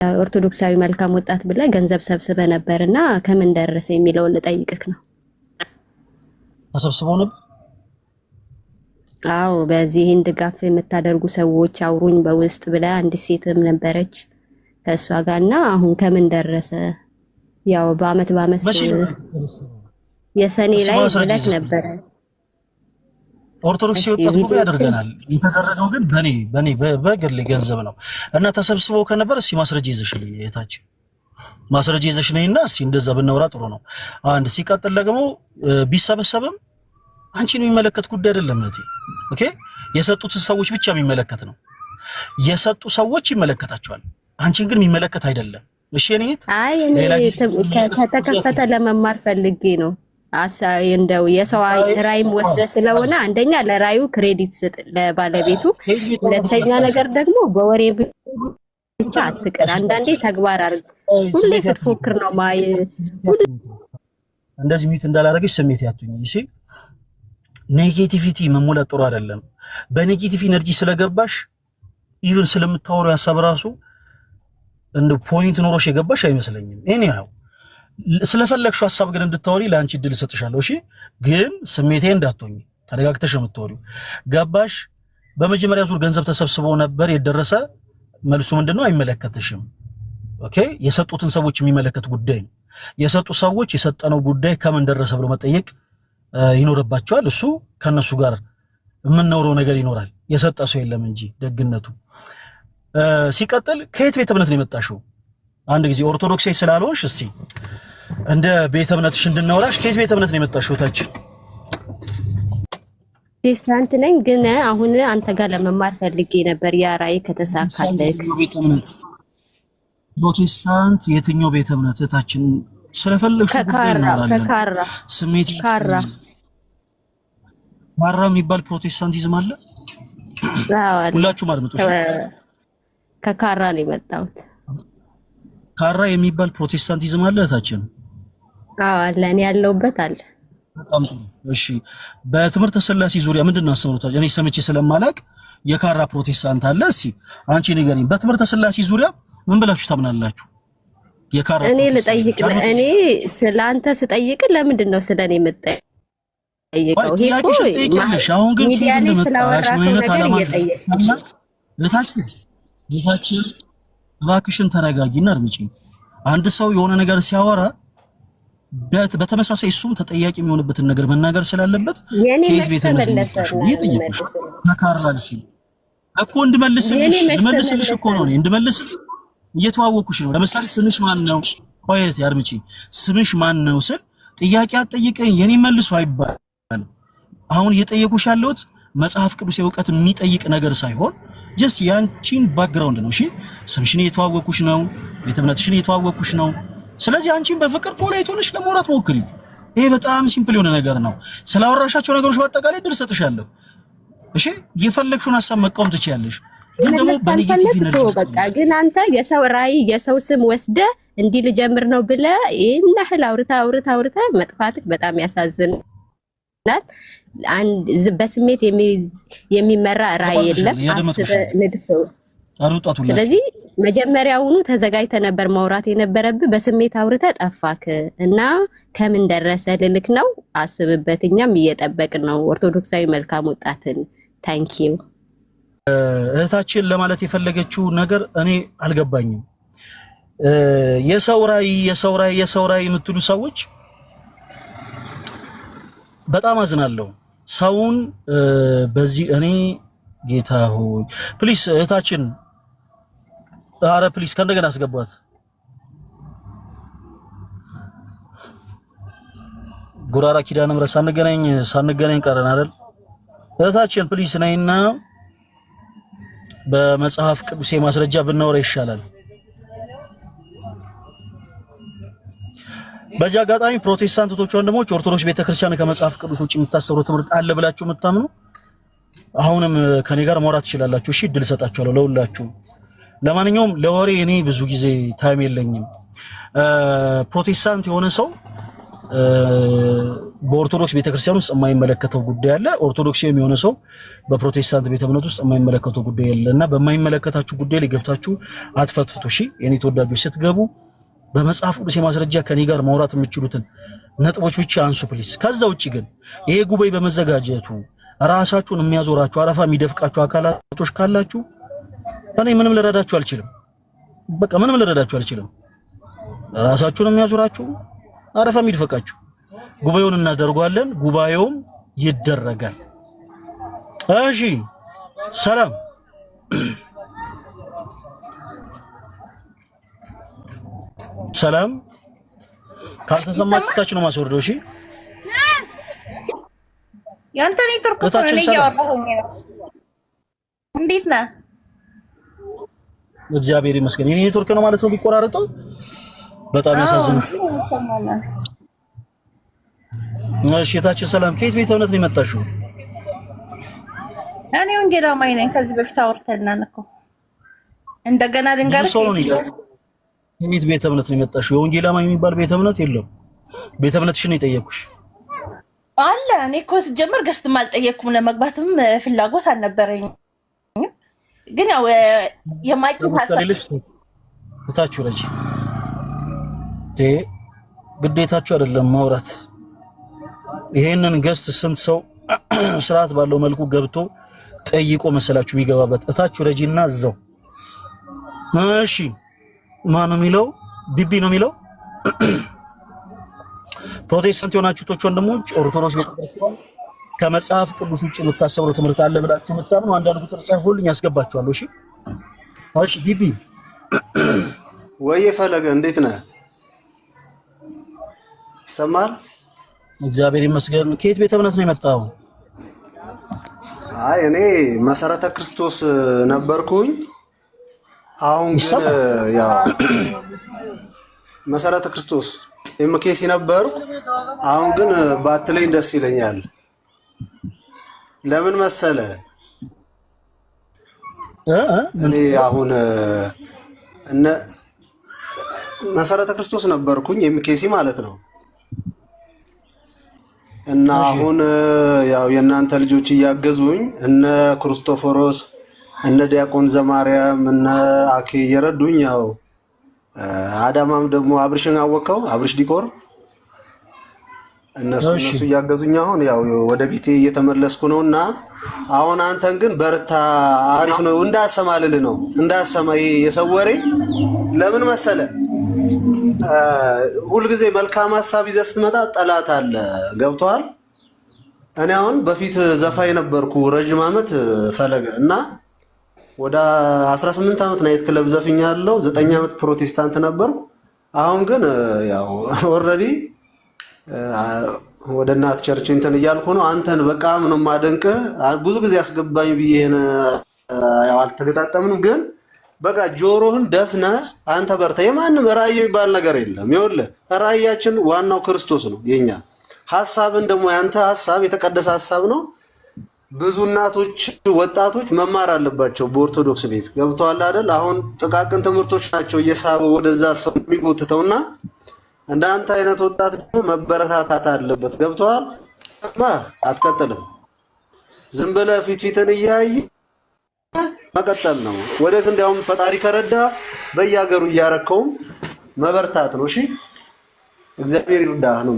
ኦርቶዶክሳዊ መልካም ወጣት ብለ ገንዘብ ሰብስበ ነበርና ከምን ደረሰ የሚለውን ልጠይቅክ ነው። ተሰብስበው ነበር? አዎ በዚህን ድጋፍ የምታደርጉ ሰዎች አውሩኝ በውስጥ ብለ አንድ ሴትም ነበረች ከሷ ጋርና አሁን ከምን ደረሰ? ያው በአመት የሰኔ ላይ ብለክ ነበር። ኦርቶዶክስ ወጣት ጉባኤ ያደርገናል። የተደረገው ግን በኔ በግል ገንዘብ ነው እና ተሰብስበው ከነበር እስኪ ማስረጃ ይዘሽልኝ እህታችን፣ ማስረጃ ይዘሽ ነይና እስኪ እንደዛ ብናወራ ጥሩ ነው። አንድ ሲቀጥል ደግሞ ቢሰበሰብም አንቺን የሚመለከት ጉዳይ አይደለም እህቴ። ኦኬ የሰጡት ሰዎች ብቻ የሚመለከት ነው። የሰጡ ሰዎች ይመለከታቸዋል፣ አንቺን ግን የሚመለከት አይደለም። እሺ እኔት አይ እኔ ከተከፈተ ለመማር ፈልጌ ነው። እንደው የሰው ራይም ወስደ ስለሆነ አንደኛ ለራዩ ክሬዲት ስጥ ለባለቤቱ፣ ሁለተኛ ነገር ደግሞ በወሬ ብቻ አትቀር። አንዳንዴ ተግባር አድርግ። ሁሌ ስትፎክር ነው ማይ እንደዚህ ሚት እንዳላረገሽ ስሜት ያቱኝ። እሺ ኔጌቲቪቲ መሞላት ጥሩ አይደለም። በኔጌቲቭ ኢነርጂ ስለገባሽ ኢቭን ስለምታወሩ ያሳብ ራሱ እንደ ፖይንት ኖሮሽ የገባሽ አይመስለኝም። ኤኒሃው ስለፈለግሽው ሐሳብ ግን እንድታወሪ ለአንቺ እድል ሰጥሻለሁ። እሺ ግን ስሜቴ እንዳትሆኚ ተረጋግተሽ የምትወሪው ገባሽ? በመጀመሪያ ዙር ገንዘብ ተሰብስቦ ነበር የደረሰ መልሱ ምንድነው? አይመለከትሽም። ኦኬ የሰጡትን ሰዎች የሚመለከት ጉዳይ ነው። የሰጡ ሰዎች የሰጠነው ጉዳይ ከምን ደረሰ ብሎ መጠየቅ ይኖርባቸዋል። እሱ ከነሱ ጋር የምንኖረው ነገር ይኖራል። የሰጠ ሰው የለም እንጂ ደግነቱ። ሲቀጥል ከየት ቤተ እምነት ነው የመጣሽው? አንድ ጊዜ ኦርቶዶክሳዊ ስላልሆንሽ እስቲ እንደ ቤተ እምነትሽ እንድናወራሽ ከየት ቤተ እምነት ነው የመጣሽው? ታች ፕሮቴስታንት ነኝ፣ ግን አሁን አንተ ጋር ለመማር ፈልጌ ነበር። ያ ራእይ ከተሳካለክ ፕሮቴስታንት የትኛው ቤተ እምነት እህታችን? ስለፈለግሽ ጉዳይ እናወራለን። ስሜት ካራ የሚባል ፕሮቴስታንቲዝም አለ። ሁላችሁም አድምጡሽ። ከካራ ነው የመጣሁት። ካራ የሚባል ፕሮቴስታንቲዝም አለ እህታችን? አዎ አለ። እኔ ያለሁበት አለ። በጣም ጥሩ። እሺ በትምህርተ ሥላሴ ዙሪያ ምንድነው አስተምሮታል? እኔ ሰምቼ ስለማላቅ የካራ ፕሮቴስታንት አለ። እስኪ አንቺ ንገሪኝ፣ በትምህርተ ሥላሴ ዙሪያ ምን ብላችሁ ታምናላችሁ? የካራ እኔ ልጠይቅ፣ እኔ ስላንተ ስጠይቅ ለምንድን ነው ስለኔ የምጠይቀው? ይሄ እኮ አሁን ግን ሚዲያ ላይ ስላወራህ ነገር እየጠየቅሽ እህታችን እባክሽን ተረጋጊና አድምጪ። አንድ ሰው የሆነ ነገር ሲያወራ በተመሳሳይ እሱም ተጠያቂ የሚሆንበትን ነገር መናገር ስላለበት ከየት ቤተ እምነት ነው ይጠይቁሽ። ተካራልሽ እኮ እንድመልስልሽ እኮ ነው እንድመልስልሽ እየተዋወኩሽ ነው። ለምሳሌ ስምሽ ማን ነው? ቆየት ያድምጪ። ስምሽ ማን ነው ስል ጥያቄ አትጠይቀኝ የኔ መልሱ አይባልም። አሁን እየጠየቁሽ ያለሁት መጽሐፍ ቅዱስ የእውቀት የሚጠይቅ ነገር ሳይሆን ጀስት ያንቺን ባክግራውንድ ነው። እሺ ስምሽን እየተዋወኩሽ ነው፣ ቤተ እምነትሽን እየተዋወኩሽ ነው። ስለዚህ አንቺን በፍቅር ፖላይት ሆነሽ ለማውራት ሞክሪ። ይሄ በጣም ሲምፕል የሆነ ነገር ነው። ስላወራሻቸው ነገሮች በአጠቃላይ ድል ሰጥሻለሁ። እሺ የፈለግሽውን ሐሳብ መቃወም ትችያለሽ፣ ግን ደግሞ በኔጌቲቭ ኢነርጂ በቃ ግን አንተ የሰው ራይ የሰው ስም ወስደ እንዲህ ልጀምር ነው ብለ ይሄን ያህል አውርታ መጥፋትህ በጣም ያሳዝናል። አንድ በስሜት የሚመራ ራይ የለም። አስበ ንድፈው። ስለዚህ መጀመሪያውኑ ተዘጋጅተ ነበር ማውራት የነበረብህ። በስሜት አውርተ ጠፋክ እና ከምን ደረሰ ልልክ ነው። አስብበት። እኛም እየጠበቅን ነው ኦርቶዶክሳዊ መልካም ወጣትን። ታንኪዩ እህታችን ለማለት የፈለገችው ነገር እኔ አልገባኝም። የሰው ራይ የምትሉ ሰዎች በጣም አዝናለሁ። ሰውን በዚህ እኔ ጌታ ሆይ ፕሊስ እህታችን፣ አረ ፕሊስ ከእንደገና አስገባት። ጉራራ ኪዳነ ምሕረት ሳንገናኝ ቀረን አይደል? እህታችን ፕሊስ ነይና በመጽሐፍ ቅዱስ ማስረጃ ብናወራ ይሻላል። በዚህ አጋጣሚ ፕሮቴስታንቶች ወንድሞች ኦርቶዶክስ ቤተክርስቲያን ከመጽሐፍ ቅዱስ ውጭ የምታስተምሩ ትምህርት አለ ብላችሁ የምታምኑ አሁንም ከኔ ጋር ማውራት ትችላላችሁ። እሺ እድል ሰጣችኋለሁ ለሁላችሁ። ለማንኛውም ለወሬ እኔ ብዙ ጊዜ ታይም የለኝም። ፕሮቴስታንት የሆነ ሰው በኦርቶዶክስ ቤተክርስቲያን ውስጥ የማይመለከተው ጉዳይ አለ። ኦርቶዶክስ የሚሆነ ሰው በፕሮቴስታንት ቤተ እምነት ውስጥ የማይመለከተው ጉዳይ አለና በማይመለከታችሁ ጉዳይ ላይ ገብታችሁ አትፈትፍቱ። እሺ የኔ ተወዳጆች ስትገቡ በመጽሐፍ ቅዱስ የማስረጃ ከኔ ጋር ማውራት የምትችሉትን ነጥቦች ብቻ አንሱ ፕሊስ። ከዛ ውጪ ግን ይሄ ጉባኤ በመዘጋጀቱ ራሳችሁን የሚያዞራችሁ አረፋ የሚደፍቃችሁ አካላቶች ካላችሁ እኔ ምንም ልረዳችሁ አልችልም። በቃ ምንም ልረዳችሁ አልችልም። ራሳችሁን የሚያዞራችሁ አረፋ የሚደፍቃችሁ ጉባኤውን እናደርጓለን። ጉባኤውም ይደረጋል። እሺ ሰላም ሰላም ካልተሰማችሁ ታች ነው ማስወርደው። እሺ ያንተ ኔትወርክ እኮ ነው ያወራሁኝ። እንዴት ነህ? እግዚአብሔር ይመስገን። የኔ ኔትወርክ ነው ማለት ነው ቢቆራረጠው በጣም ያሳዝናል። እሺ ታች ሰላም ከየት ቤተ እምነት ነው የመጣሽው? እኔ ወንጌላማኝ ነኝ። ከዚህ በፊት አውርተናል እኮ እንደገና ልንገርሽ። ከየት ቤተ እምነት ነው የመጣሽው? የወንጌላማኝ የሚባል ቤተ እምነት የለም። ቤተ እምነትሽን ነው የጠየኩሽ። አለ እኔ እኮ ስጀምር ገስትም አልጠየኩም፣ ለመግባትም ፍላጎት አልነበረኝም። ግን ያው የማይክል ታችሁ ረጂ ግዴታችሁ አይደለም ማውራት። ይሄንን ገስት ስንት ሰው ስርዓት ባለው መልኩ ገብቶ ጠይቆ መሰላችሁ የሚገባበት? እታችሁ ረጂና እዛው። እሺ ማን ነው የሚለው? ቢቢ ነው የሚለው። ፕሮቴስታንት የሆናችሁ ቶች ወንድሞች ኦርቶዶክስ ከመጽሐፍ ቅዱስ ውጭ የምታሰብሩ ትምህርት አለ ብላችሁ የምታምኑ አንዳንድ ቁጥር ጽፉልኝ ያስገባችኋለሁ። እሺ እሺ። ቢቢ ወይ ፈለገ እንዴት ነህ? ይሰማል? እግዚአብሔር ይመስገን። ከየት ቤተ እምነት ነው የመጣው? አይ እኔ መሰረተ ክርስቶስ ነበርኩኝ። አሁን ግን ያ መሰረተ ክርስቶስ ኤምኬሲ ነበርኩ። አሁን ግን ባትለኝ ደስ ይለኛል። ለምን መሰለ? እኔ አሁን መሰረተ ክርስቶስ ነበርኩኝ ኤምኬሲ ማለት ነው። እና አሁን ያው የእናንተ ልጆች እያገዙኝ እነ ክርስቶፎሮስ እነ ዲያቆን ዘማርያም እነ አኬ እየረዱኝ፣ ያው አዳማም ደግሞ አብርሽን አወቀው አብርሽ ዲኮር እነሱ እያገዙኝ አሁን ያው ወደ ቤቴ እየተመለስኩ ነውና አሁን አንተን ግን በርታ፣ አሪፍ ነው እንዳሰማልል ነው እንዳሰማ። ይሄ የሰው ወሬ ለምን መሰለ? ሁልጊዜ መልካም ሐሳብ ይዘህ ስትመጣ ጠላት አለ። ገብቶሃል? እኔ አሁን በፊት ዘፋኝ ነበርኩ ረጅም ዓመት ፈለገ እና ወደ 18 ዓመት ናይት ክለብ ዘፍኛለሁ። 9 ዓመት ፕሮቴስታንት ነበርኩ። አሁን ግን ያው ኦልሬዲ ወደ እናት ቸርች እንትን እያልኩ ነው። አንተን በቃም ነው ማደንቅ። ብዙ ጊዜ አስገባኝ ብዬን ያው አልተገጣጠምንም፣ ግን በቃ ጆሮህን ደፍነ አንተ በርታ። የማንም ራእይ የሚባል ነገር የለም። ይኸውልህ ራእያችን ዋናው ክርስቶስ ነው የኛ። ሐሳብን ደግሞ ያንተ ሐሳብ የተቀደሰ ሐሳብ ነው። ብዙ እናቶች ወጣቶች መማር አለባቸው በኦርቶዶክስ ቤት። ገብቶሃል አይደል? አሁን ጥቃቅን ትምህርቶች ናቸው እየሳበ ወደዛ ሰው የሚጎትተውና እንዳንተ አይነት ወጣት ደግሞ መበረታታት አለበት። ገብቶሃል? አትቀጥልም። ዝም ብለህ ፊትን እያየ መቀጠል ነው። ወዴት እንዲያውም ፈጣሪ ከረዳ በየሀገሩ እያረከውም መበርታት ነው። እሺ እግዚአብሔር ይርዳህ ነው።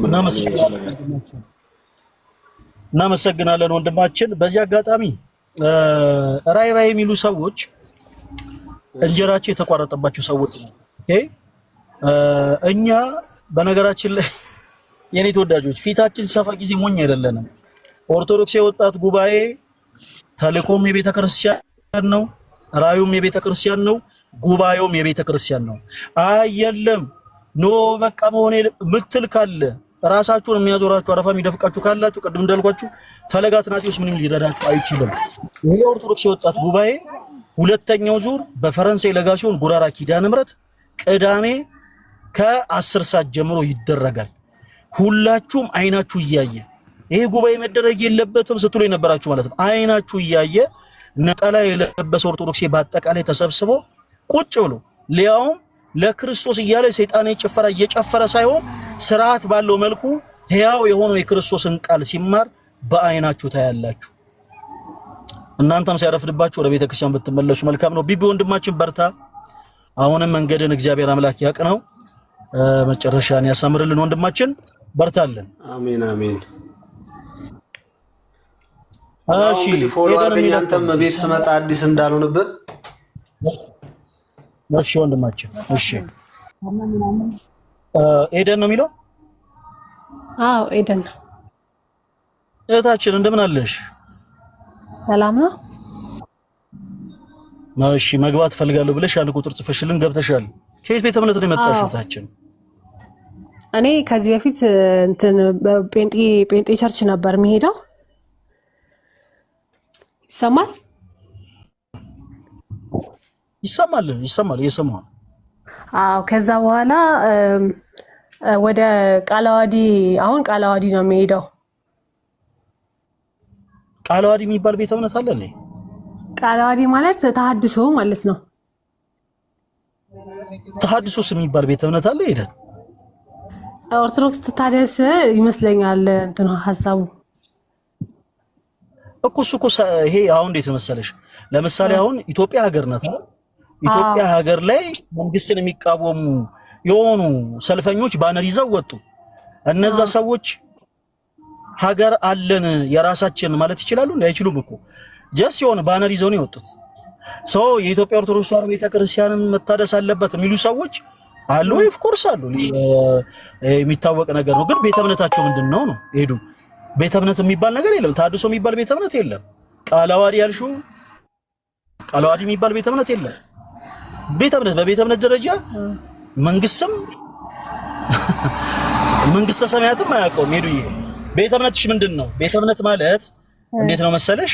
እናመሰግናለን ወንድማችን። በዚህ አጋጣሚ ራይ የሚሉ ሰዎች እንጀራቸው የተቋረጠባቸው ሰዎች ነው። እኛ በነገራችን ላይ የኔ ተወዳጆች ፊታችን ሰፋ ጊዜ ሞኝ አይደለንም። ኦርቶዶክስ የወጣት ጉባኤ ተልእኮም የቤተ ክርስቲያን ነው፣ ራዩም የቤተ ክርስቲያን ነው፣ ጉባኤውም የቤተ ክርስቲያን ነው። የለም ኖ በቃ መሆን ምትል ካለ ራሳችሁን የሚያዞራችሁ አረፋ የሚደፍቃችሁ ካላችሁ ቅድም እንዳልኳችሁ ፈለገ አትናቴዎስ ምንም ሊረዳችሁ አይችልም። ይሄ ኦርቶዶክስ የወጣት ጉባኤ ሁለተኛው ዙር በፈረንሳይ ለጋሲዮን ጉራራ ኪዳነ ምሕረት ቅዳሜ ከ10 ሰዓት ጀምሮ ይደረጋል። ሁላችሁም አይናችሁ እያየ ይሄ ጉባኤ መደረግ የለበትም ስትሉ የነበራችሁ ማለት ነው። አይናችሁ እያየ ነጠላ የለበሰ ኦርቶዶክስ በአጠቃላይ ተሰብስቦ ቁጭ ብሎ ሊያውም ለክርስቶስ እያለ ሰይጣን ጭፈራ እየጨፈረ ሳይሆን ስርዓት ባለው መልኩ ሕያው የሆነው የክርስቶስን ቃል ሲማር በአይናችሁ ታያላችሁ። እናንተም ሳይረፍድባችሁ ወደ ቤተክርስቲያን ብትመለሱ መልካም ነው። ቢቢ ወንድማችን በርታ። አሁንም መንገድን እግዚአብሔር አምላክ ያቅነው፣ መጨረሻን ያሳምርልን። ወንድማችን በርታልን። አሜን አሜን። እሺ ፎሎ አድርገኝ። አንተም ቤት ስመጣ አዲስ እንዳልሆንብህ። እሺ ወንድማችን። እሺ ኤደን ነው የሚለው? አዎ ኤደን ነው። እህታችን እንደምን አለሽ? ሰላም ነው። እሺ መግባት ፈልጋለሁ ብለሽ አንድ ቁጥር ጽፈሽልን ገብተሻል። ከየት ቤተ እምነት ነው የመጣሽው እህታችን? እኔ ከዚህ በፊት እንትን ጴንጤ ቸርች ነበር የሚሄደው። ይሰማል? ይሰማል እየሰማሁ። አዎ ከዛ በኋላ ወደ ቃላዋዲ፣ አሁን ቃላዋዲ ነው የሚሄደው። ቃላዋዲ የሚባል ቤተ እምነት አለ እንዴ? ቃላዋዲ ማለት ተሐድሶ ማለት ነው። ተሐድሶስ የሚባል ቤተ እምነት አለ? ሄደን ኦርቶዶክስ ተታደሰ ይመስለኛል እንትኑ ሐሳቡ እኮ ይሄ አሁን እንዴት መሰለሽ፣ ለምሳሌ አሁን ኢትዮጵያ ሀገር ናት። ኢትዮጵያ ሀገር ላይ መንግስትን የሚቃወሙ የሆኑ ሰልፈኞች ባነር ይዘው ወጡ። እነዛ ሰዎች ሀገር አለን የራሳችን ማለት ይችላሉ? አይችሉም እኮ ጀስት የሆነ ባነር ይዘው ነው የወጡት። የኢትዮጵያ ኦርቶዶክስ ተዋሕዶ ቤተክርስቲያንን መታደስ አለበት የሚሉ ሰዎች አሉ። ኦፍ ኮርስ አሉ፣ የሚታወቅ ነገር ነው። ግን ቤተ እምነታቸው ምንድነው ነው? ሄዱ ቤተ እምነት የሚባል ነገር የለም። ታድሶ የሚባል ቤተ እምነት የለም። ቃላዋዲ ያልሽው ቃላዋዲ የሚባል ቤተ እምነት የለም። ቤተ እምነት በቤተ እምነት ደረጃ መንግስትም መንግስተ ሰማያትም አያውቀውም። ሄዱዬ ቤተ እምነትሽ ምንድነው? ቤተ እምነት ማለት እንዴት ነው መሰለሽ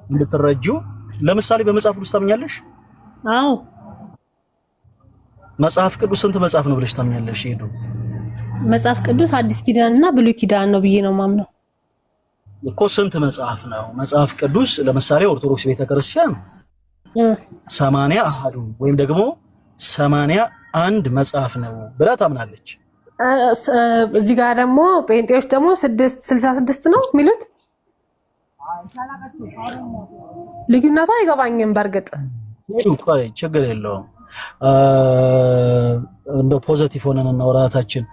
እንድትረጁ። ለምሳሌ በመጽሐፍ ቅዱስ ታምኛለሽ? አዎ። መጽሐፍ ቅዱስ ስንት መጽሐፍ ነው ብለሽ ታምኛለሽ? ሄዱ መጽሐፍ ቅዱስ አዲስ ኪዳንና ብሉይ ኪዳን ነው ብዬ ነው ማምነው። እኮ ስንት መጽሐፍ ነው መጽሐፍ ቅዱስ? ለምሳሌ ኦርቶዶክስ ቤተክርስቲያን 80 አሃዱ ወይም ደግሞ 81 መጽሐፍ ነው ብላ ታምናለች። እዚህ ጋር ደግሞ ጴንጤዎች ደግሞ 66 ነው የሚሉት። ልዩነቱ አይገባኝም። በእርግጥ ቆይ ችግር የለውም። እንደ ፖዚቲቭ ሆነን እናወራታችን።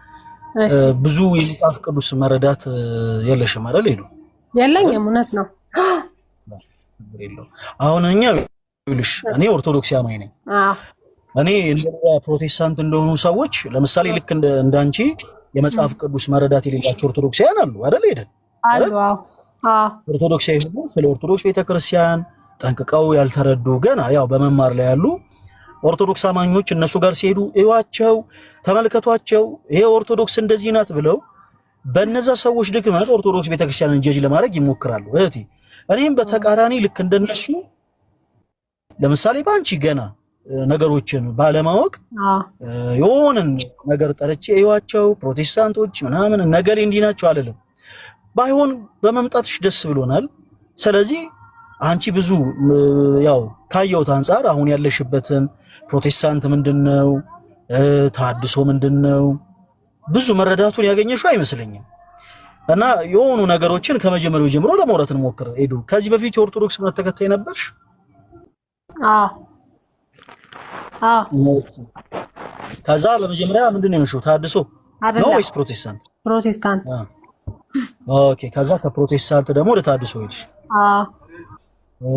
ብዙ የመጽሐፍ ቅዱስ መረዳት የለሽም አይደል? ሄዱ የለኝም። እውነት ነው። አሁን እኔ ኦርቶዶክስ አማኝ ነኝ። እኔ ፕሮቴስታንት እንደሆኑ ሰዎች ለምሳሌ ልክ እንዳንቺ የመጽሐፍ ቅዱስ መረዳት የሌላቸው ኦርቶዶክሳውያን አሉ አይደል? ሄደን አሉ። ኦርቶዶክሳዊ ሁሉ ስለ ኦርቶዶክስ ቤተክርስቲያን ጠንቅቀው ያልተረዱ ገና ያው በመማር ላይ ያሉ ኦርቶዶክስ አማኞች እነሱ ጋር ሲሄዱ እዩዋቸው፣ ተመልከቷቸው፣ ይሄ ኦርቶዶክስ እንደዚህ ናት ብለው በእነዛ ሰዎች ድክመት ኦርቶዶክስ ቤተክርስቲያንን ጀጅ ለማድረግ ይሞክራሉ። እህቴ እኔም በተቃራኒ ልክ እንደነሱ ለምሳሌ ባንቺ ገና ነገሮችን ባለማወቅ የሆነን ነገር ጠርቼ እዩዋቸው ፕሮቴስታንቶች ምናምን ነገሌ እንዲህ ናቸው አልልም። ባይሆን በመምጣትሽ ደስ ብሎናል። ስለዚህ አንቺ ብዙ ያው ካየሁት አንፃር አሁን ያለሽበትን ፕሮቴስታንት ምንድነው ተሐድሶ ምንድነው ብዙ መረዳቱን ያገኘሽው አይመስለኝም። እና የሆኑ ነገሮችን ከመጀመሪያው ጀምሮ ለማውራት እንሞክር። ሄዱ ከዚህ በፊት የኦርቶዶክስ እምነት ተከታይ ነበርሽ? ከዛ በመጀመሪያ ምንድነው የሆንሽው? ተሐድሶ ነው ወይስ ፕሮቴስታንት? ፕሮቴስታንት። ኦኬ። ከዛ ከፕሮቴስታንት ደግሞ ወደ ተሐድሶ ሄድሽ?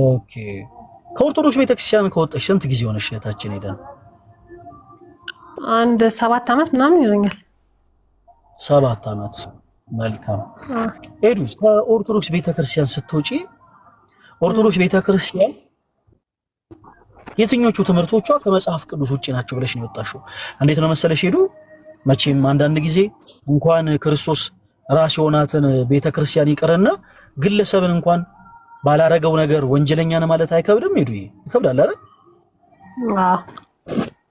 ኦኬ። ከኦርቶዶክስ ቤተክርስቲያን ከወጣሽ ስንት ጊዜ ሆነሽ እህታችን ሄደን? አንድ 7 ዓመት ምናምን ይሆናል። 7 ዓመት። መልካም። ሄዱ ከኦርቶዶክስ ቤተክርስቲያን ስትወጪ ኦርቶዶክስ ቤተክርስቲያን የትኞቹ ትምህርቶቿ ከመጽሐፍ ቅዱስ ውጪ ናቸው ብለሽ ነው የወጣሽው? እንዴት ነው መሰለሽ ሄዱ መቼም አንዳንድ ጊዜ እንኳን ክርስቶስ ራስ የሆናትን ቤተክርስቲያን ይቀርና ግለሰብን እንኳን ባላረገው ነገር ወንጀለኛ ነው ማለት አይከብድም? ሄዱ ይከብዳል አይደል?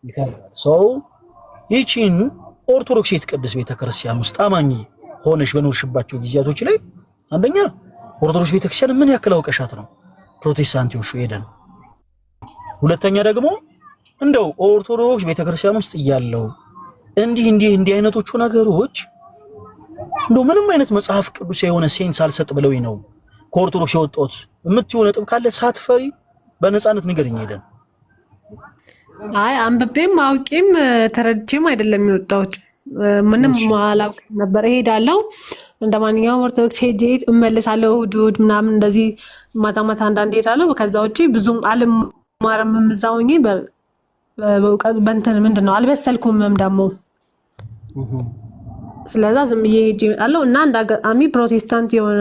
ይከብዳል። ይቺን ኦርቶዶክስ የተቀደሰ ቤተክርስቲያን ውስጥ አማኝ ሆነሽ በኖርሽባቸው ጊዜያቶች ላይ አንደኛ ኦርቶዶክስ ቤተክርስቲያን ምን ያክል አውቀሻት ነው ፕሮቴስታንት ይወሹ ሄደን? ሁለተኛ ደግሞ እንደው ኦርቶዶክስ ቤተክርስቲያን ውስጥ እያለው እንዲህ አይነቶቹ ነገሮች እንደው ምንም አይነት መጽሐፍ ቅዱስ የሆነ ሴንስ አልሰጥ ብለውኝ ነው ከኦርቶዶክስ የወጣሁት የምትይው ነጥብ ካለ ሳትፈሪ በነፃነት ንገረኝ። ሄደን አይ አንብቤም አውቄም ተረድቼም አይደለም የወጣሁት። ምንም አላውቅም ነበር። እሄዳለሁ እንደማንኛውም ኦርቶዶክስ ሄጄ እመለሳለሁ። እሑድ ምናምን እንደዚህ ማታ አንዳንዴ እሄዳለሁ። ከዛ ውጪ ብዙም አልማርም። እዛው ሆኜ በእውቀት በእንትን ምንድን ነው አልበሰልኩምም ደግሞ። ስለዛ ዝም ብዬ ሄጄ እመጣለሁ እና እንደ አጋጣሚ ፕሮቴስታንት የሆነ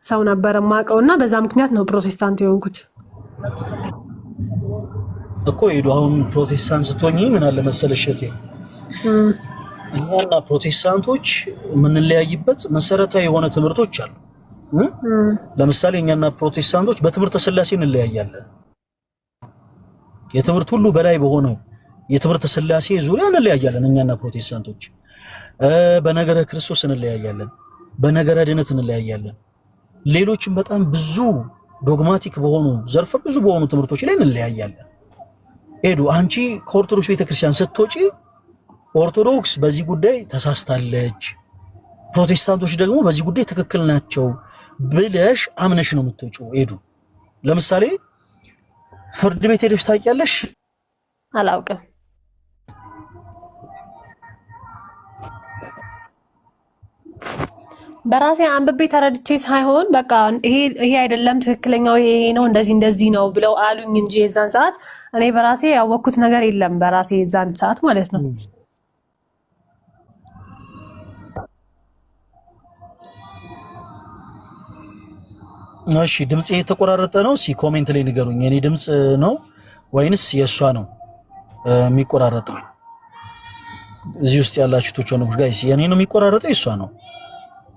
ሰው ነበር የማውቀው እና በዛ ምክንያት ነው ፕሮቴስታንት የሆንኩት እኮ። ሄዱ አሁን ፕሮቴስታንት ስትሆኚ ምን አለ መሰለሽ እቴ፣ እኛና ፕሮቴስታንቶች የምንለያይበት መሰረታዊ የሆነ ትምህርቶች አሉ። ለምሳሌ እኛና ፕሮቴስታንቶች በትምህርተ ሥላሴ እንለያያለን። የትምህርት ሁሉ በላይ በሆነው የትምህርተ ሥላሴ ዙሪያ እንለያያለን እኛና ፕሮቴስታንቶች። በነገረ ክርስቶስ እንለያያለን፣ በነገረ ድነት እንለያያለን። ሌሎችም በጣም ብዙ ዶግማቲክ በሆኑ ዘርፈ ብዙ በሆኑ ትምህርቶች ላይ እንለያያለን። ሄዱ አንቺ ከኦርቶዶክስ ቤተክርስቲያን ስትወጪ ኦርቶዶክስ በዚህ ጉዳይ ተሳስታለች፣ ፕሮቴስታንቶች ደግሞ በዚህ ጉዳይ ትክክል ናቸው ብለሽ አምነሽ ነው የምትወጪው። ሄዱ ለምሳሌ ፍርድ ቤት ሄደሽ ታውቂያለሽ? አላውቅም። በራሴ አንብቤ ተረድቼ ሳይሆን በቃ ይሄ አይደለም ትክክለኛው ይሄ ነው እንደዚህ ነው ብለው አሉኝ እንጂ የዛን ሰዓት እኔ በራሴ ያወቅኩት ነገር የለም። በራሴ የዛን ሰዓት ማለት ነው። እሺ ድምጽ የተቆራረጠ ነው? ኮሜንት ላይ ንገሩኝ። የኔ ድምጽ ነው ወይንስ የሷ ነው የሚቆራረጠው? እዚህ ውስጥ ያላችሁ ቶች ነው ጋይስ፣ የኔ ነው የሚቆራረጠው የሷ ነው?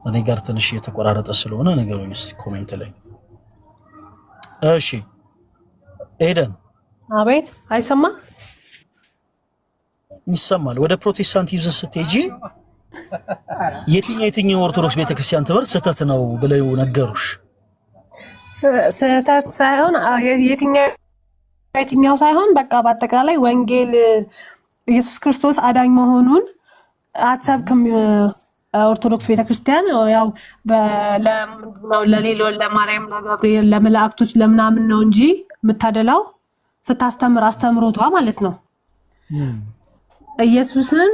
እኔ ጋር ትንሽ የተቆራረጠ ስለሆነ ንገሩኝ እስቲ ኮሜንት ላይ። እሺ ኤደን። አቤት። አይሰማም? ይሰማል። ወደ ፕሮቴስታንቲዝም ስትሄጂ የትኛው ኦርቶዶክስ ቤተክርስቲያን ትምህርት ስህተት ነው ብለው ነገሩሽ? ስህተት ሳይሆን የትኛው ሳይሆን በቃ በአጠቃላይ ወንጌል ኢየሱስ ክርስቶስ አዳኝ መሆኑን አትሰብክም ኦርቶዶክስ ቤተክርስቲያን። ያው ለሌሎ ለማርያም ለገብርኤል ለመላእክቶች ለምናምን ነው እንጂ የምታደላው ስታስተምር አስተምሮቷ ማለት ነው። ኢየሱስን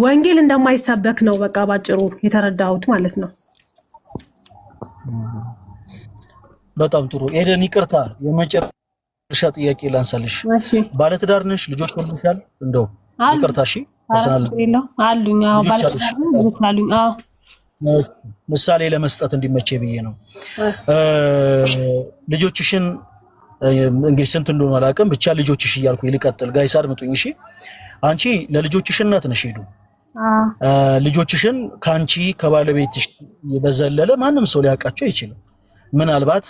ወንጌል እንደማይሰበክ ነው በቃ ባጭሩ የተረዳሁት ማለት ነው። በጣም ጥሩ ኤደን፣ ይቅርታ የመጨረሻ ጥያቄ ላንሳልሽ። ባለትዳር ነሽ? ልጆች ወልደሻል? እንደው ይቅርታ እሺ። አሉኝ። ምሳሌ ለመስጠት እንዲመቼ ብዬ ነው። ልጆችሽን እንግዲህ ስንት እንደሆነ አላውቅም፣ ብቻ ልጆችሽ እያልኩኝ ልቀጥል። ጋይስ አድምጡኝ እሺ። አንቺ ለልጆችሽ እናት ነሽ ሄዱ። ልጆችሽን ከአንቺ ከባለቤትሽ በዘለለ ማንም ሰው ሊያውቃቸው አይችልም። ምናልባት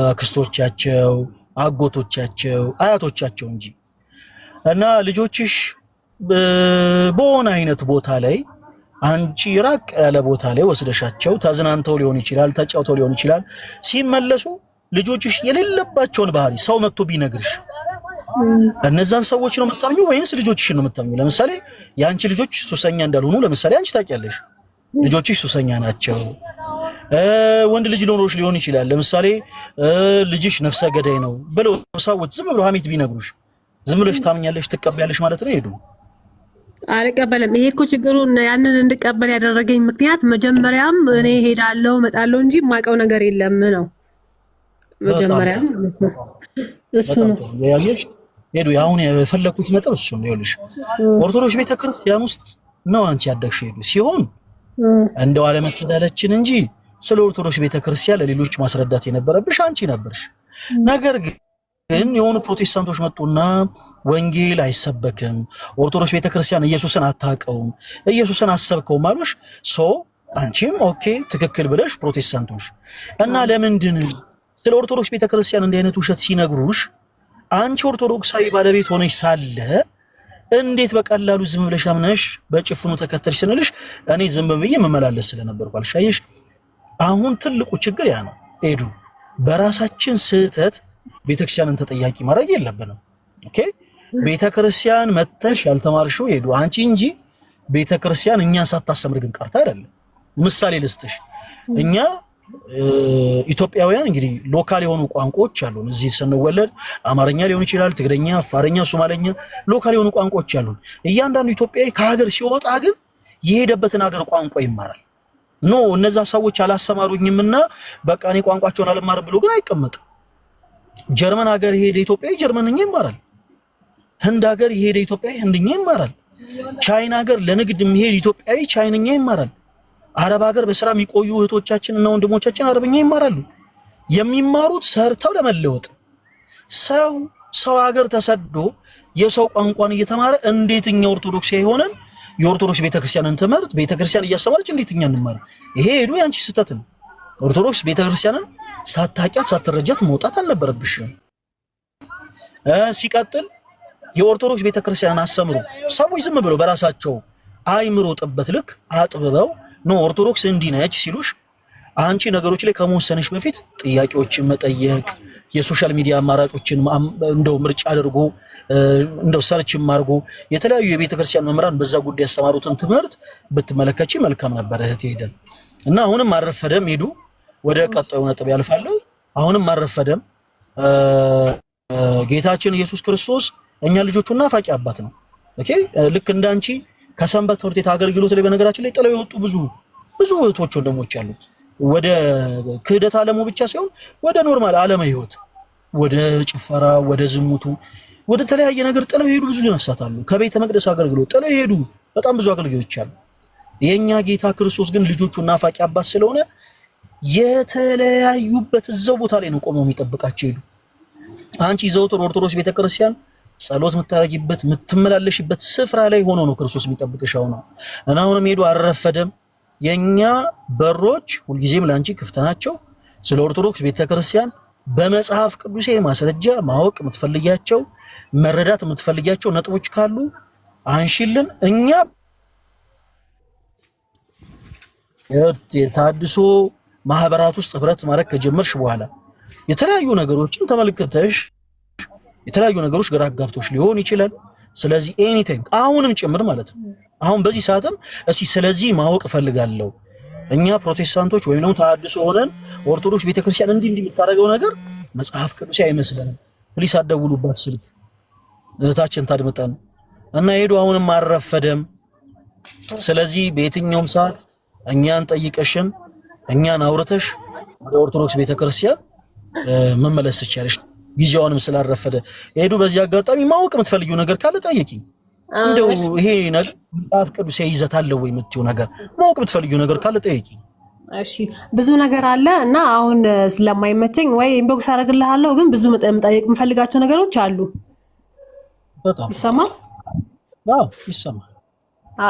አክስቶቻቸው፣ አጎቶቻቸው፣ አያቶቻቸው እንጂ እና ልጆችሽ በሆነ አይነት ቦታ ላይ አንቺ ራቅ ያለ ቦታ ላይ ወስደሻቸው ተዝናንተው ሊሆን ይችላል፣ ተጫውተው ሊሆን ይችላል። ሲመለሱ ልጆችሽ የሌለባቸውን ባህሪ ሰው መጥቶ ቢነግርሽ እነዛን ሰዎች ነው የምታምኙ ወይንስ ልጆችሽን ነው የምታምኙ? ለምሳሌ የአንቺ ልጆች ሱሰኛ እንዳልሆኑ ለምሳሌ አንቺ ታውቂያለሽ፣ ልጆችሽ ሱሰኛ ናቸው። ወንድ ልጅ ኖሮሽ ሊሆን ይችላል። ለምሳሌ ልጅሽ ነፍሰ ገዳይ ነው ብለው ሰዎች ዝም ብለው ሀሜት ቢነግሩሽ ዝም ብለሽ ታምኛለሽ? ትቀበያለሽ ማለት ነው? ሄዱ አልቀበልም። ይሄ እኮ ችግሩን ያንን እንድቀበል ያደረገኝ ምክንያት መጀመሪያም እኔ ሄዳለሁ እመጣለሁ እንጂ የማውቀው ነገር የለም ነው መጀመሪያም እሱ ነው ያየሽ። ሄዱ አሁን የፈለኩት ነጥብ እሱ ነው። ይኸውልሽ ኦርቶዶክስ ቤተክርስቲያን ውስጥ ነው አንቺ ያደግሽ ሄዱ ሲሆን እንደው አለመተዳለችን እንጂ ስለ ኦርቶዶክስ ቤተክርስቲያን ለሌሎች ማስረዳት የነበረብሽ አንቺ ነበርሽ። ነገር ግን የሆኑ ፕሮቴስታንቶች መጡና ወንጌል አይሰበክም፣ ኦርቶዶክስ ቤተክርስቲያን ኢየሱስን አታውቀውም፣ ኢየሱስን አሰብከው ማሉሽ። አንቺም ኦኬ ትክክል ብለሽ ፕሮቴስታንቶች እና ለምንድን ስለ ኦርቶዶክስ ቤተክርስቲያን እንዲህ አይነት ውሸት ሲነግሩሽ አንቺ ኦርቶዶክሳዊ ባለቤት ሆነሽ ሳለ እንዴት በቀላሉ ዝም ብለሽ አምነሽ በጭፍኑ ተከተልሽ ስንልሽ እኔ ዝም ብዬ መመላለስ ስለነበርኩ አልሻየሽ። አሁን ትልቁ ችግር ያ ነው ሄዱ። በራሳችን ስህተት ቤተክርስቲያንን ተጠያቂ ማድረግ የለብንም። ኦኬ ቤተክርስቲያን መተሽ ያልተማርሽው ሄዱ አንቺ እንጂ ቤተክርስቲያን እኛ ሳታስተምር ግን ቀርታ አይደለም። ምሳሌ ልስጥሽ። እኛ ኢትዮጵያውያን እንግዲህ ሎካል የሆኑ ቋንቋዎች አሉን። እዚህ ስንወለድ አማርኛ ሊሆን ይችላል፣ ትግረኛ፣ አፋርኛ፣ ሶማሌኛ ሎካል የሆኑ ቋንቋዎች አሉን። እያንዳንዱ ኢትዮጵያዊ ከሀገር ሲወጣ ግን የሄደበትን ሀገር ቋንቋ ይማራል። ኖ እነዛ ሰዎች አላስተማሩኝምና በቃ እኔ ቋንቋቸውን አልማርም ብሎ ግን አይቀመጥም። ጀርመን ሀገር የሄደ ኢትዮጵያዊ ጀርመንኛ ይማራል። ህንድ ሀገር የሄደ ኢትዮጵያዊ ህንድኛ ይማራል። ቻይና ሀገር ለንግድ የሚሄድ ኢትዮጵያዊ ቻይንኛ ይማራል። አረብ ሀገር በስራ የሚቆዩ እህቶቻችን እና ወንድሞቻችን አረብኛ ይማራሉ። የሚማሩት ሰርተው ለመለወጥ። ሰው ሀገር ተሰዶ የሰው ቋንቋን እየተማረ እንዴትኛ ኦርቶዶክስ የሆነን የኦርቶዶክስ ቤተክርስቲያንን ትምህርት ቤተክርስቲያን እያስተማረች እንዴትኛ እንማር? ይሄ ሄዱ ያንቺ ስህተት ነው። ኦርቶዶክስ ቤተክርስቲያንን ሳታቂያት ሳትረጃት መውጣት አልነበረብሽም። ሲቀጥል የኦርቶዶክስ ቤተክርስቲያንን አስተምሩ ሰዎች ዝም ብለው በራሳቸው አይምሮ ጥበት ልክ አጥብበው ነው ኦርቶዶክስ እንዲህ ነች ሲሉሽ አንቺ ነገሮች ላይ ከመወሰንሽ በፊት ጥያቄዎችን መጠየቅ የሶሻል ሚዲያ አማራጮችን እንደው ምርጫ አድርጎ እንደው ሰርችም አድርጎ የተለያዩ የቤተክርስቲያን መምህራን በዛ ጉዳይ ያስተማሩትን ትምህርት ብትመለከቺ መልካም ነበር እህቴ ሄደን እና አሁንም አረፈደም ሄዱ ወደ ቀጣዩ ነጥብ ያልፋለሁ። አሁንም አረፈደም ጌታችን ኢየሱስ ክርስቶስ እኛ ልጆቹ ናፋቂ አባት ነው። ኦኬ ልክ እንዳንቺ ከሰንበት ትምህርት ቤት አገልግሎት ላይ በነገራችን ላይ ጥለው የወጡ ብዙ እህቶች ወንድሞች አሉ። ወደ ክህደት ዓለሙ ብቻ ሳይሆን ወደ ኖርማል ዓለመ ህይወት ወደ ጭፈራ ወደ ዝሙቱ ወደ ተለያየ ነገር ጥለው ሄዱ ብዙ ነፍሳት አሉ። ከቤተ መቅደስ አገልግሎት ጥለው ሄዱ በጣም ብዙ አገልጋዮች አሉ። የኛ ጌታ ክርስቶስ ግን ልጆቹ ናፋቂ አባት ስለሆነ የተለያዩበት እዛው ቦታ ላይ ነው ቆመው የሚጠብቃቸው ሄዱ። አንቺ ዘውትር ኦርቶዶክስ ቤተክርስቲያን ጸሎት የምታረጊበት የምትመላለሽበት ስፍራ ላይ ሆኖ ነው ክርስቶስ የሚጠብቅሽ ነው እና አሁንም ሄዱ አረፈደም። የኛ በሮች ሁልጊዜም ላንቺ ክፍት ናቸው። ስለ ኦርቶዶክስ ቤተክርስቲያን በመጽሐፍ ቅዱስ ማስረጃ ማወቅ የምትፈልጊያቸው መረዳት የምትፈልጊያቸው ነጥቦች ካሉ አንሺልን። እኛ የታድሶ ማህበራት ውስጥ ህብረት ማድረግ ከጀመርሽ በኋላ የተለያዩ ነገሮችን ተመልክተሽ የተለያዩ ነገሮች ግራ አጋብቶሽ ሊሆን ይችላል። ስለዚህ ኤኒቲንግ አሁንም ጭምር ማለት ነው አሁን በዚህ ሰዓትም እስኪ ስለዚህ ማወቅ ፈልጋለሁ እኛ ፕሮቴስታንቶች ወይም ነው ተሐድሶ ሆነን ኦርቶዶክስ ቤተክርስቲያን እንዲህ የምታደርገው ነገር መጽሐፍ ቅዱስ አይመስልም። ፕሊስ አደውሉባት ስልክ እህታችን ታድምጠን እና ሄዱ አሁንም አረፈደም። ስለዚህ በየትኛውም ሰዓት እኛን ጠይቀሽን እኛን አውርተሽ ወደ ኦርቶዶክስ ቤተክርስቲያን መመለስ ትችያለሽ። ጊዜውንም ስላረፈደ ሄዱ በዚህ አጋጣሚ ማወቅ የምትፈልጊው ነገር ካለ ጠይቂኝ። እንደው ይሄ ነገር መጽሐፍ ቅዱስ ይዘት አለው ወይ የምትይው ነገር ማወቅ የምትፈልጊው ነገር ካለ ጠይቂኝ። እሺ ብዙ ነገር አለ እና አሁን ስለማይመቸኝ ወይ ኢንቦክስ አደርግልሃለሁ፣ ግን ብዙ መጠየቅ የምፈልጋቸው ነገሮች አሉ። በጣም ይሰማል? አዎ ይሰማል።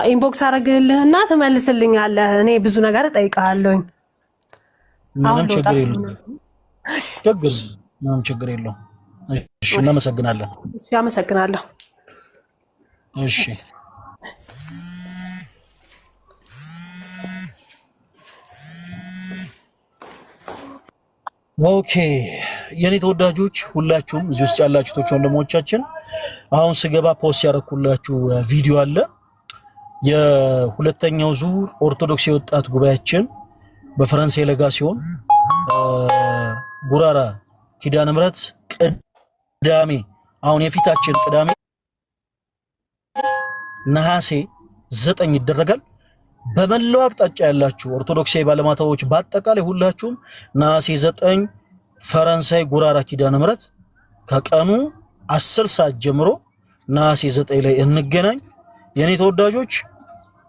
ኢንቦክስ አደርግልህና ትመልስልኛለህ። እኔ ብዙ ነገር እጠይቅሃለሁኝ። ምንም ችግር የለውም። እሺ እናመሰግናለን። እሺ አመሰግናለሁ። እሺ ኦኬ የኔ ተወዳጆች ሁላችሁም እዚህ ውስጥ ያላችሁት ወንድሞቻችን አሁን ስገባ ፖስት ያደረኩላችሁ ቪዲዮ አለ። የሁለተኛው ዙር ኦርቶዶክስ የወጣት ጉባኤያችን በፈረንሳይ ለጋ ሲሆን ጉራራ ኪዳነ ምሕረት ቅዳሜ አሁን የፊታችን ቅዳሜ ነሐሴ 9 ይደረጋል። በመላው አቅጣጫ ያላችሁ ኦርቶዶክሳዊ ባለማተቦች በአጠቃላይ ሁላችሁም ነሐሴ 9 ፈረንሳይ ጉራራ ኪዳነ ምሕረት ከቀኑ 10 ሰዓት ጀምሮ ነሐሴ 9 ላይ እንገናኝ። የኔ ተወዳጆች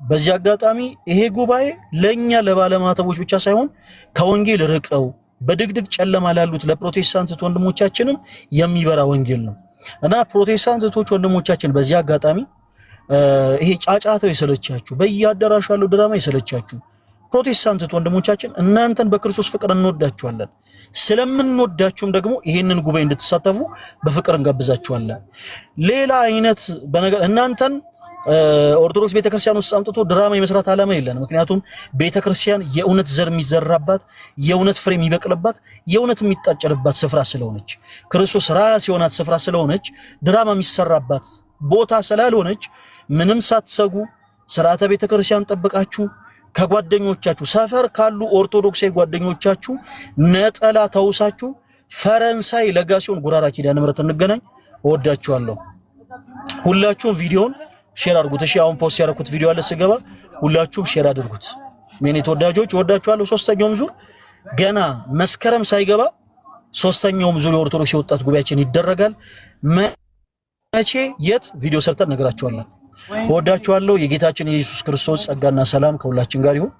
በዚህ አጋጣሚ ይሄ ጉባኤ ለኛ ለባለማተቦች ብቻ ሳይሆን ከወንጌል ርቀው በድግድግ ጨለማ ላሉት ለፕሮቴስታንት ወንድሞቻችንም የሚበራ ወንጌል ነው እና ፕሮቴስታንት ወንድሞቻችን በዚህ አጋጣሚ ይሄ ጫጫታው የሰለቻችሁ በየአዳራሹ ያለው ድራማ የሰለቻችሁ ፕሮቴስታንት ወንድሞቻችን እናንተን በክርስቶስ ፍቅር እንወዳችኋለን። ስለምንወዳችሁም ደግሞ ይሄንን ጉባኤ እንድትሳተፉ በፍቅር እንጋብዛችኋለን። ሌላ አይነት በነገር እናንተን ኦርቶዶክስ ቤተክርስቲያን ውስጥ አምጥቶ ድራማ የመስራት ዓላማ የለንም። ምክንያቱም ቤተክርስቲያን የእውነት ዘር የሚዘራባት፣ የእውነት ፍሬ የሚበቅልባት፣ የእውነት የሚጣጨልባት ስፍራ ስለሆነች፣ ክርስቶስ ራስ የሆናት ስፍራ ስለሆነች፣ ድራማ የሚሰራባት ቦታ ስላልሆነች ምንም ሳትሰጉ ስርዓተ ቤተክርስቲያን ጠብቃችሁ ከጓደኞቻችሁ ሰፈር ካሉ ኦርቶዶክሳዊ ጓደኞቻችሁ ነጠላ ተውሳችሁ ፈረንሳይ ለጋሲዮን ጉራራ ኪዳነ ምሕረት እንገናኝ። እወዳችኋለሁ። ሁላችሁም ቪዲዮን ሼር አድርጉት። እሺ አሁን ፖስት ያደረኩት ቪዲዮ አለ፣ ስገባ ሁላችሁም ሼር አድርጉት። የኔ ተወዳጆች እወዳችኋለሁ። ሶስተኛውም ዙር ገና መስከረም ሳይገባ ሶስተኛውም ዙር የኦርቶዶክስ የወጣት ጉባኤያችን ይደረጋል። መቼ የት ቪዲዮ ሰርተን ነገራችኋለን። እወዳችኋለሁ። የጌታችን የኢየሱስ ክርስቶስ ጸጋና ሰላም ከሁላችን ጋር ይሁን።